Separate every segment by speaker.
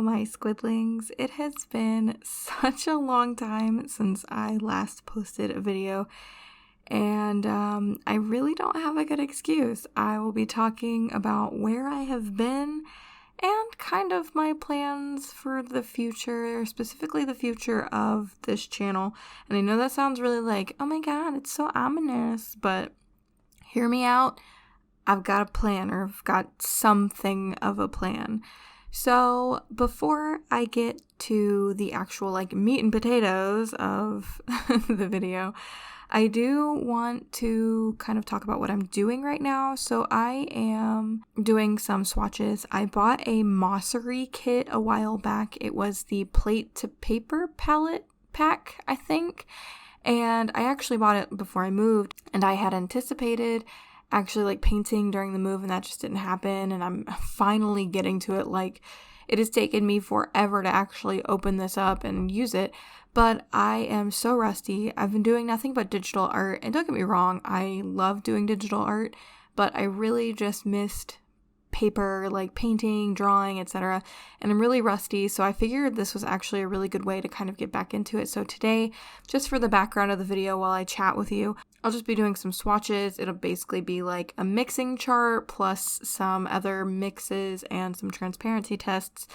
Speaker 1: my squidlings. It has been such a long time since I last posted a video, and I really don't have a good excuse. I will be talking about where I have been and kind of my plans for the future, specifically the future of this channel. And I know that sounds really like, oh my god, it's so ominous, but hear me out. I've got a plan, or I've got something of a plan. So before I get to the actual meat and potatoes of the video, I do want to kind of talk about what I'm doing right now. So I am doing some swatches. I bought a Mossery kit a while back. It was the plate to paper palette pack, I think. And I actually bought it before I moved, and I had anticipated actually painting during the move, and that just didn't happen. And I'm finally getting to it. It has taken me forever to actually open this up and use it, but I am so rusty. I've been doing nothing but digital art, and don't get me wrong, I love doing digital art, but I really just missed paper, painting, drawing, etc. And I'm really rusty, so I figured this was actually a really good way to kind of get back into it. So today, just for the background of the video while I chat with you, I'll just be doing some swatches. It'll basically be like a mixing chart plus some other mixes and some transparency tests,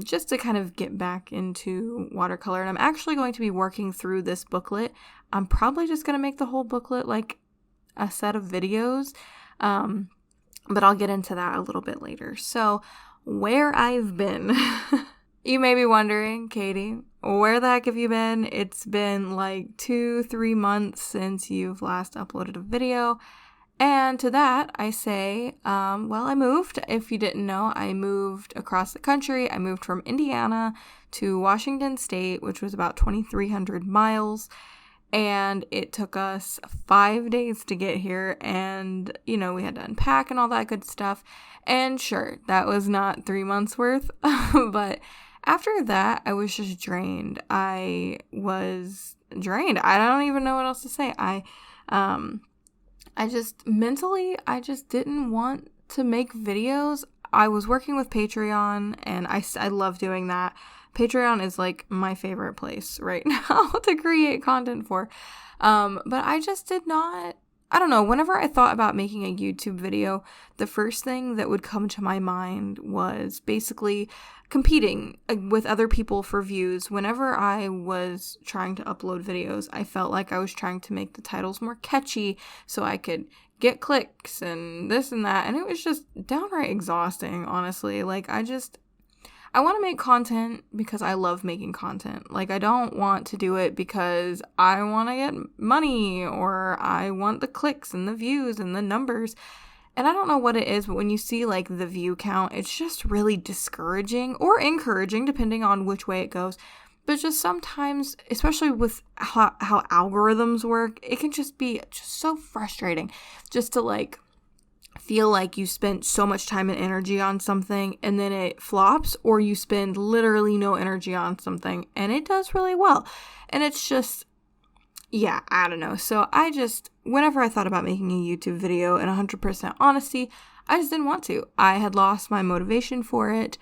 Speaker 1: just to kind of get back into watercolor. And I'm actually going to be working through this booklet. I'm probably just going to make the whole booklet like a set of videos, but I'll get into that a little bit later. So, where I've been. You may be wondering, Katie, where the heck have you been? It's been 2-3 months since you've last uploaded a video. And to that, I say, well, I moved. If you didn't know, I moved across the country. I moved from Indiana to Washington State, which was about 2,300 miles. And it took us 5 days to get here, and, we had to unpack and all that good stuff. And sure, that was not 3 months worth, but after that, I was just drained. I was drained. I don't even know what else to say. I just mentally, I just didn't want to make videos. I was working with Patreon, and I love doing that. Patreon is my favorite place right now to create content for. But I just did not, I don't know, whenever I thought about making a YouTube video, the first thing that would come to my mind was basically competing with other people for views. Whenever I was trying to upload videos, I felt like I was trying to make the titles more catchy so I could get clicks and this and that. And it was just downright exhausting, honestly. I want to make content because I love making content. I don't want to do it because I want to get money or I want the clicks and the views and the numbers. And I don't know what it is, but when you see the view count, it's just really discouraging or encouraging depending on which way it goes. But just sometimes, especially with how algorithms work, it can just be just so frustrating just to feel like you spent so much time and energy on something and then it flops, or you spend literally no energy on something and it does really well. And it's just, yeah, I don't know. So whenever I thought about making a YouTube video, in 100% honesty, I just didn't want to. I had lost my motivation for it,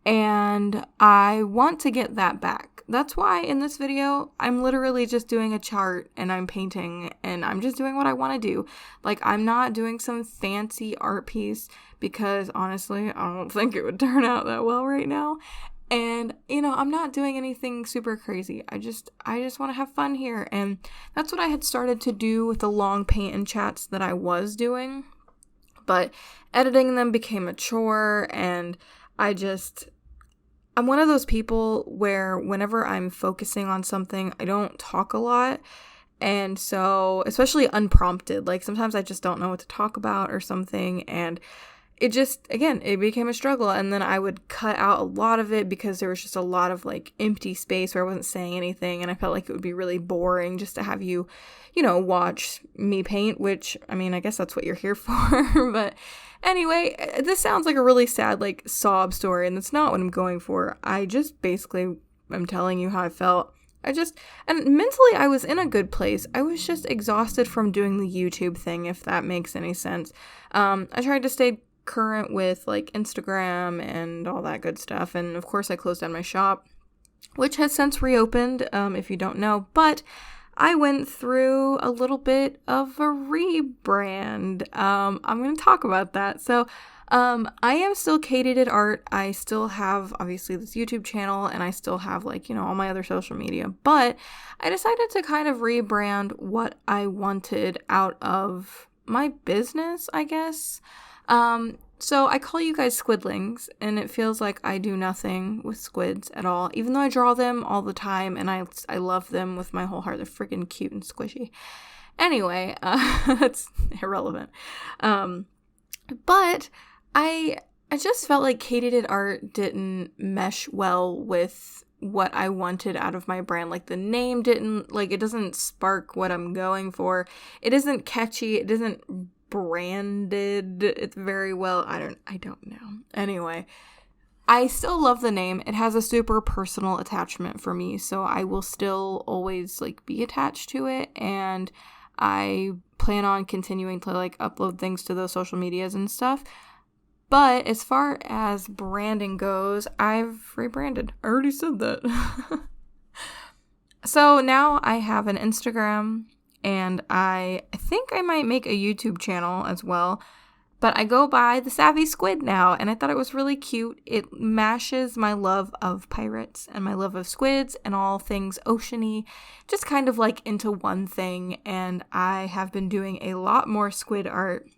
Speaker 1: and I want to get that back. That's why in this video, I'm literally just doing a chart and I'm painting and I'm just doing what I want to do. I'm not doing some fancy art piece because honestly, I don't think it would turn out that well right now. And, I'm not doing anything super crazy. I just want to have fun here. And that's what I had started to do with the long paint and chats that I was doing. But editing them became a chore, and I'm one of those people where whenever I'm focusing on something, I don't talk a lot. And so, especially unprompted, sometimes I just don't know what to talk about or something. And it just, again, it became a struggle. And then I would cut out a lot of it because there was just a lot of empty space where I wasn't saying anything. And I felt like it would be really boring just to have you, watch me paint, which, I guess that's what you're here for. But anyway, this sounds like a really sad, sob story, and that's not what I'm going for. I just basically am telling you how I felt. And mentally I was in a good place. I was just exhausted from doing the YouTube thing, if that makes any sense. I tried to stay current with like Instagram and all that good stuff. And of course I closed down my shop, which has since reopened, if you don't know, but I went through a little bit of a rebrand. I'm going to talk about that. So I am still Kaatydid Art. I still have, obviously, this YouTube channel, and I still have, like, all my other social media. But I decided to kind of rebrand what I wanted out of my business, I guess. So I call you guys squidlings, and it feels like I do nothing with squids at all, even though I draw them all the time, and I love them with my whole heart. They're freaking cute and squishy. Anyway, that's irrelevant. But I just felt like Kaatydid Art didn't mesh well with what I wanted out of my brand. Like, the name didn't, like, it doesn't spark what I'm going for. It isn't catchy. It isn't branded. It's very well, I don't know. Anyway, I still love the name. It has a super personal attachment for me, so I will still always, like, be attached to it, and I plan on continuing to, like, upload things to those social medias and stuff. But as far as branding goes, I've rebranded. I already said that. So now I have an Instagram, and I think I might make a YouTube channel as well. But I go by the Savvy Squid now, and I thought it was really cute. It mashes my love of pirates and my love of squids and all things oceany, just kind of like into one thing. And I have been doing a lot more squid art.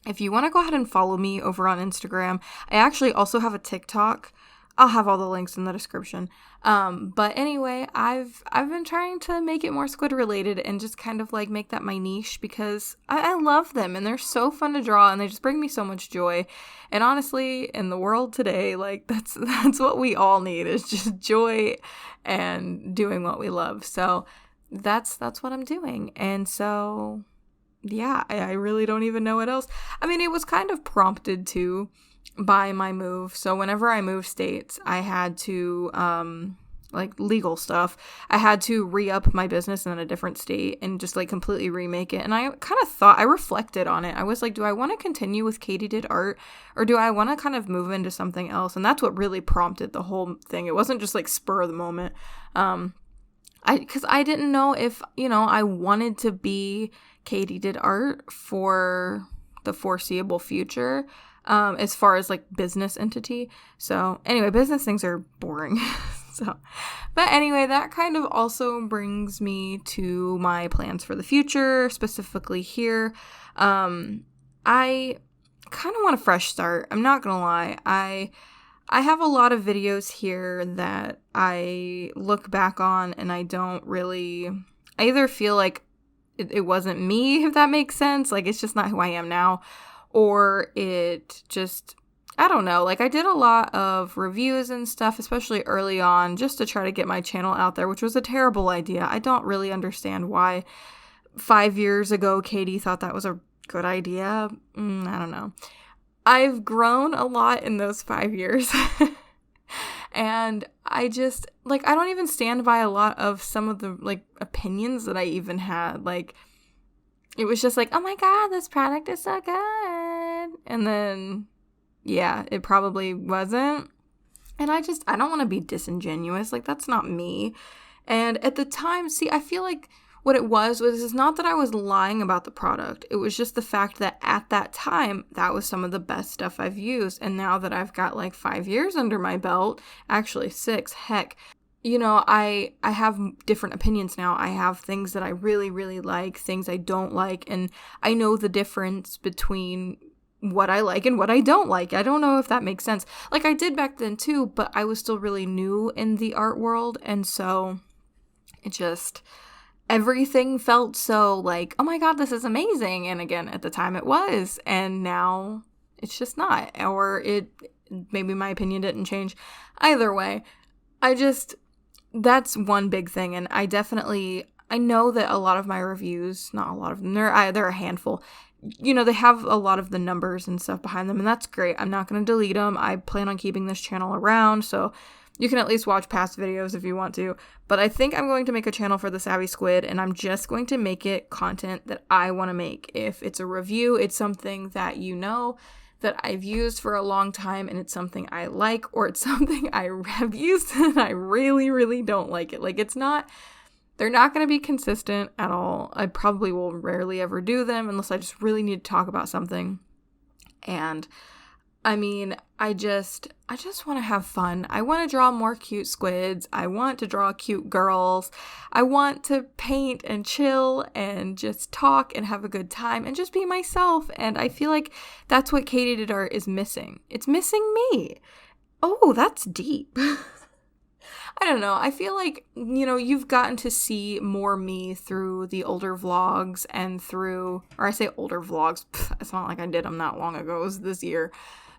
Speaker 1: If you want to go ahead and follow me over on Instagram, I actually also have a TikTok. I'll have all the links in the description. But anyway, I've been trying to make it more squid related and just kind of like make that my niche, because I love them and they're so fun to draw and they just bring me so much joy. And honestly, in the world today, like that's what we all need, is just joy and doing what we love. So that's what I'm doing. And so yeah, I really don't even know what else. I mean, it was kind of prompted too by my move. So whenever I moved states, I had to, like legal stuff, I had to re-up my business in a different state and just like completely remake it. And I kind of thought, I reflected on it. I was like, do I want to continue with Kaatydid Art, or do I want to kind of move into something else? And that's what really prompted the whole thing. It wasn't just like spur of the moment. Because I didn't know if, I wanted to be Kaatydid Art for the foreseeable future, as far as like business entity. So anyway, business things are boring. But anyway, that kind of also brings me to my plans for the future, specifically here. I kind of want a fresh start. I'm not gonna lie. I have a lot of videos here that I look back on and I either feel like it wasn't me, if that makes sense. Like, it's just not who I am now. Or it just, I don't know. Like, I did a lot of reviews and stuff, especially early on, just to try to get my channel out there, which was a terrible idea. I don't really understand why 5 years ago Katie thought that was a good idea. I don't know. I've grown a lot in those 5 years. And I just, like, I don't even stand by a lot of some of the, like, opinions that I even had. Like, it was just like, oh my god, this product is so good. And then, yeah, it probably wasn't. And I don't want to be disingenuous. Like, that's not me. And at the time, see, I feel like what it was it's not that I was lying about the product. It was just the fact that at that time, that was some of the best stuff I've used. And now that I've got like 5 years under my belt, actually 6, heck, I have different opinions now. I have things that I really, really like, things I don't like, and I know the difference between what I like and what I don't like. I don't know if that makes sense. Like, I did back then too, but I was still really new in the art world, and so it just, everything felt so like, oh my god, this is amazing. And again, at the time it was, and now it's just not. Or maybe my opinion didn't change. Either way, that's one big thing. And I know that a lot of my reviews, not a lot of them, they're a handful, they have a lot of the numbers and stuff behind them, and that's great. I'm not going to delete them. I plan on keeping this channel around, so you can at least watch past videos if you want to. But I think I'm going to make a channel for the Savvy Squid, and I'm just going to make it content that I want to make. If it's a review, it's something that that I've used for a long time and it's something I like, or it's something I have used and I really, really don't like it. Like, they're not going to be consistent at all. I probably will rarely ever do them unless I just really need to talk about something. And I mean, I just want to have fun. I want to draw more cute squids. I want to draw cute girls. I want to paint and chill and just talk and have a good time and just be myself. And I feel like that's what Kaatydid art is missing. It's missing me. Oh, that's deep. I don't know. I feel like, you've gotten to see more me through the older vlogs and or I say older vlogs. It's not like I did them that long ago. It was this year.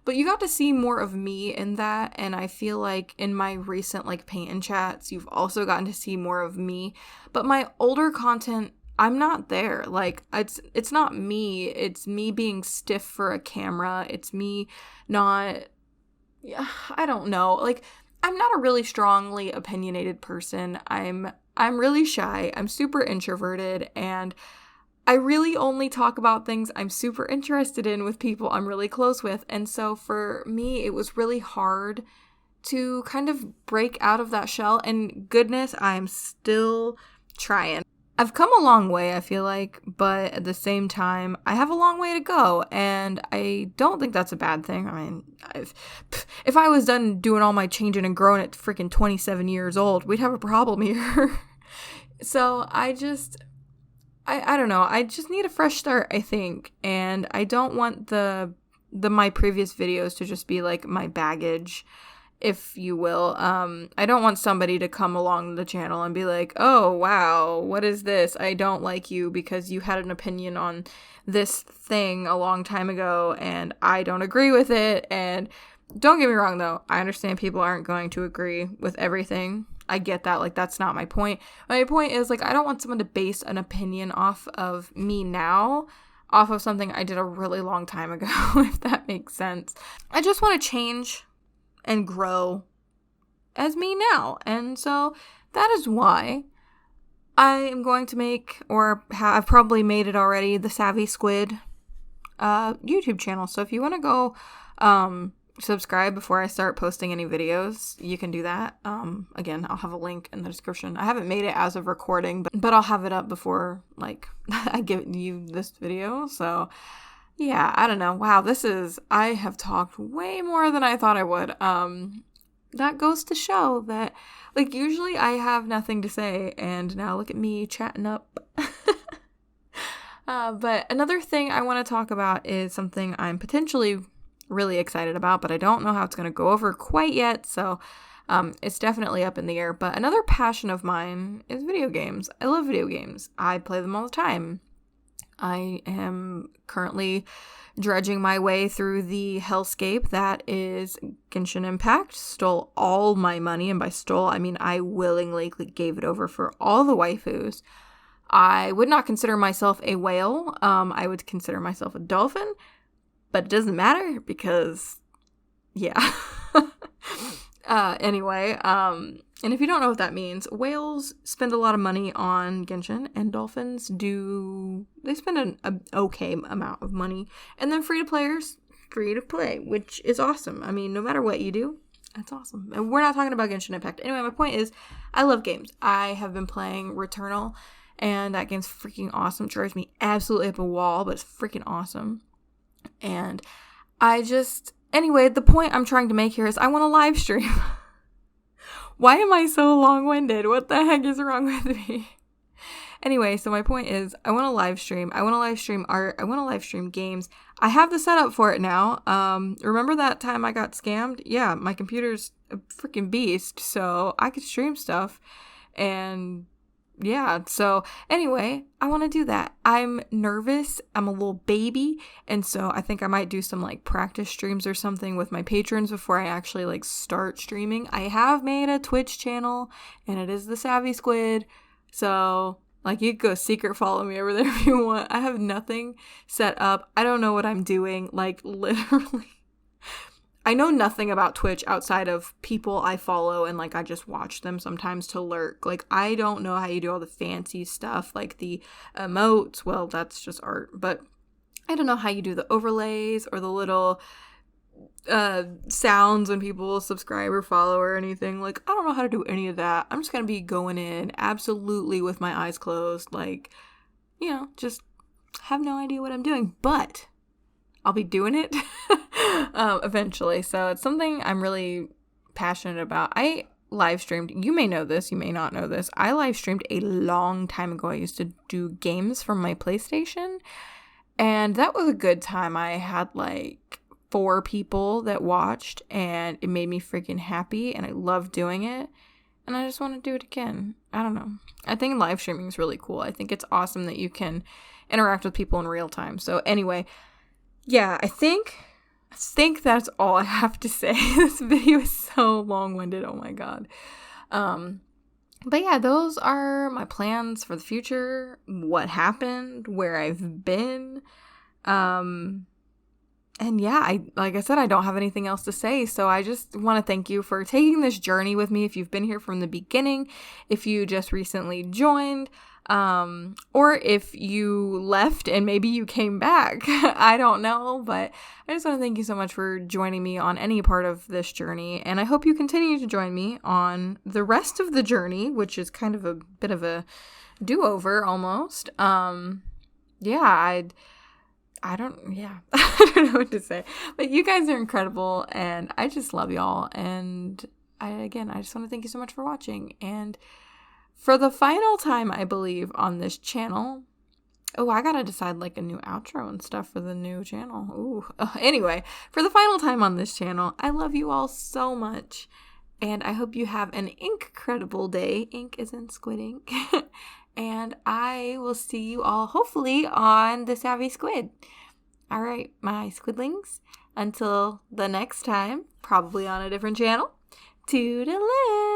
Speaker 1: But you got to see more of me in that, and I feel like in my recent, paint and chats, you've also gotten to see more of me. But my older content, I'm not there. It's not me. It's me being stiff for a camera. It's me not, I don't know. I'm not a really strongly opinionated person. I'm really shy. I'm super introverted, and I really only talk about things I'm super interested in with people I'm really close with. And so for me, it was really hard to kind of break out of that shell. And goodness, I'm still trying. I've come a long way, I feel like, but at the same time, I have a long way to go. And I don't think that's a bad thing. I mean, if I was done doing all my changing and growing at freaking 27 years old, we'd have a problem here. So I don't know. I just need a fresh start, I think. And I don't want my previous videos to just be my baggage, if you will. I don't want somebody to come along the channel and be like, oh, wow, what is this? I don't like you because you had an opinion on this thing a long time ago and I don't agree with it. And don't get me wrong, though. I understand people aren't going to agree with everything. I get that. That's not my point. My point is, I don't want someone to base an opinion off of me now, off of something I did a really long time ago, if that makes sense. I just want to change and grow as me now. And so that is why I am going to make, or I've probably made it already, the Savvy Squid YouTube channel. So if you want to go subscribe before I start posting any videos, you can do that. Again, I'll have a link in the description. I haven't made it as of recording, but I'll have it up before I give you this video. So yeah, I don't know. Wow, I have talked way more than I thought I would. That goes to show that usually I have nothing to say, and now look at me chatting up. But another thing I want to talk about is something I'm potentially really excited about, but I don't know how it's going to go over quite yet, so it's definitely up in the air. But another passion of mine is video games. I love video games. I play them all the time. I am currently dredging my way through the hellscape that is Genshin Impact. Stole all my money, and by stole, I mean I willingly gave it over for all the waifus. I would not consider myself a whale. I would consider myself a dolphin. But it doesn't matter because, yeah. Anyway, and if you don't know what that means, whales spend a lot of money on Genshin, and dolphins they spend an okay amount of money. And then free to play, which is awesome. I mean, no matter what you do, that's awesome. And we're not talking about Genshin Impact. Anyway, my point is, I love games. I have been playing Returnal, and that game's freaking awesome. It drives me absolutely up a wall, but it's freaking awesome. And anyway, the point I'm trying to make here is I want to live stream. Why am I so long-winded? What the heck is wrong with me? Anyway, so my point is I want to live stream. I want to live stream art. I want to live stream games. I have the setup for it now. Remember that time I got scammed? Yeah, my computer's a freaking beast, so I could stream stuff. And yeah, so anyway, I want to do that. I'm nervous. I'm a little baby, and so I think I might do some practice streams or something with my patrons before I actually start streaming. I have made a Twitch channel, and it is the Savvy Squid, so you can go secret follow me over there if you want. I have nothing set up. I don't know what I'm doing, literally. I know nothing about Twitch outside of people I follow, and I just watch them sometimes to lurk. I don't know how you do all the fancy stuff, the emotes. Well, that's just art, but I don't know how you do the overlays or the little sounds when people subscribe or follow or anything. Like, I don't know how to do any of that. I'm just gonna be going in absolutely with my eyes closed, like, just have no idea what I'm doing, but I'll be doing it eventually. So it's something I'm really passionate about. I live streamed, you may know this, you may not know this, I live streamed a long time ago. I used to do games from my PlayStation, and that was a good time. I had like 4 people that watched, and it made me freaking happy, and I love doing it, and I just want to do it again. I don't know. I think live streaming is really cool. I think it's awesome that you can interact with people in real time. So anyway, yeah, I think that's all I have to say. This video is so long-winded. Oh my god. But yeah, those are my plans for the future, what happened, where I've been. And yeah, like I said, I don't have anything else to say. So I just want to thank you for taking this journey with me. If you've been here from the beginning, if you just recently joined, or if you left and maybe you came back, I don't know, but I just want to thank you so much for joining me on any part of this journey. And I hope you continue to join me on the rest of the journey, which is kind of a bit of a do-over almost. I don't know what to say, but you guys are incredible, and I just love y'all. And I just want to thank you so much for watching. And for the final time, I believe, on this channel, I gotta decide like a new outro and stuff for the new channel. Anyway, for the final time on this channel, I love you all so much, and I hope you have an incredible day. Ink is in squid ink. And I will see you all hopefully on the Savvy Squid. All right, my squidlings. Until the next time, probably on a different channel. Toodaloo!